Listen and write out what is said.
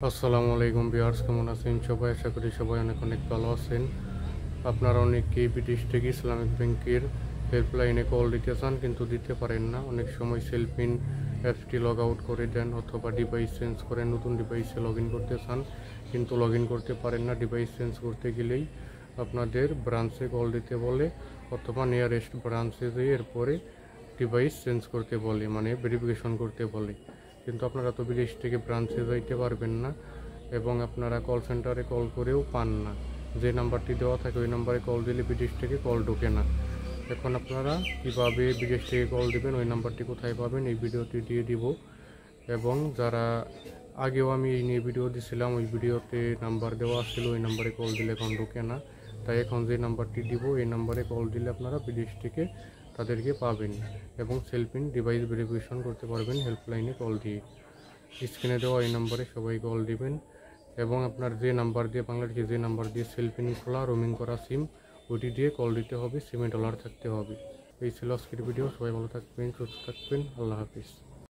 আসসালামু আলাইকুম ভিউয়ার্স, কেমন আছেন সবাই? আশা করি সবাই অনেক অনেক ভালো আছেন। আপনারা অনেকেই বিদেশ থেকে ইসলামিক ব্যাংকের হেল্পলাইনে কল দিতে চান কিন্তু দিতে পারেন না। অনেক সময় সেলফিন অ্যাপসটি লগ আউট করে দেন অথবা ডিভাইস চেঞ্জ করে নতুন ডিভাইসে লগ ইন করতে চান কিন্তু লগ ইন করতে পারেন না। ডিভাইস চেঞ্জ করতে গেলেই আপনাদের ব্রাঞ্চে কল দিতে বলে অথবা নিয়ারেস্ট ব্রাঞ্চে যেয়ে এরপরে ডিভাইস চেঞ্জ করতে বলে, মানে ভেরিফিকেশন করতে বলে। কিন্তু আপনারা তো বিদেশ থেকে ব্রাঞ্চে যাইতে পারবেন না এবং আপনারা কল সেন্টারে কল করেও পান না। যে নাম্বারটি দেওয়া থাকে ওই নাম্বারে কল দিলে বিদেশ থেকে কল ঢোকে না। এখন আপনারা কীভাবে বিদেশ থেকে কল দিবেন, ওই নাম্বারটি কোথায় পাবেন, এই ভিডিওটি দিয়ে দিব। এবং যারা আগেও আমি এই নিয়ে ভিডিও দিছিলাম, ওই ভিডিওতে নাম্বার দেওয়া ছিল, ওই নাম্বারে কল দিলে এখন ঢোকে না। তাই এখন যে নাম্বারটি দিব এই নাম্বারে কল দিলে আপনারা বিদেশ থেকে তাদেরকে পাবেন এবং সেলফিন ডিভাইস ভেরিফিকেশন করতে পারবেন হেল্পলাইনে কল দিয়ে। স্ক্রিনে দেওয়া এই নাম্বারে সবাই কল দিবেন এবং আপনার যে নাম্বার দিয়ে বাংলাদেশে যে নাম্বার দিয়ে সেলফিন খোলা রোমিং করা সিম, ওইটি দিয়ে কল দিতে হবে, সিমে ডলার থাকতে হবে। এই ছিল আজকের ভিডিও। সবাই ভালো থাকবেন, সুস্থ থাকবেন। আল্লাহ হাফিজ।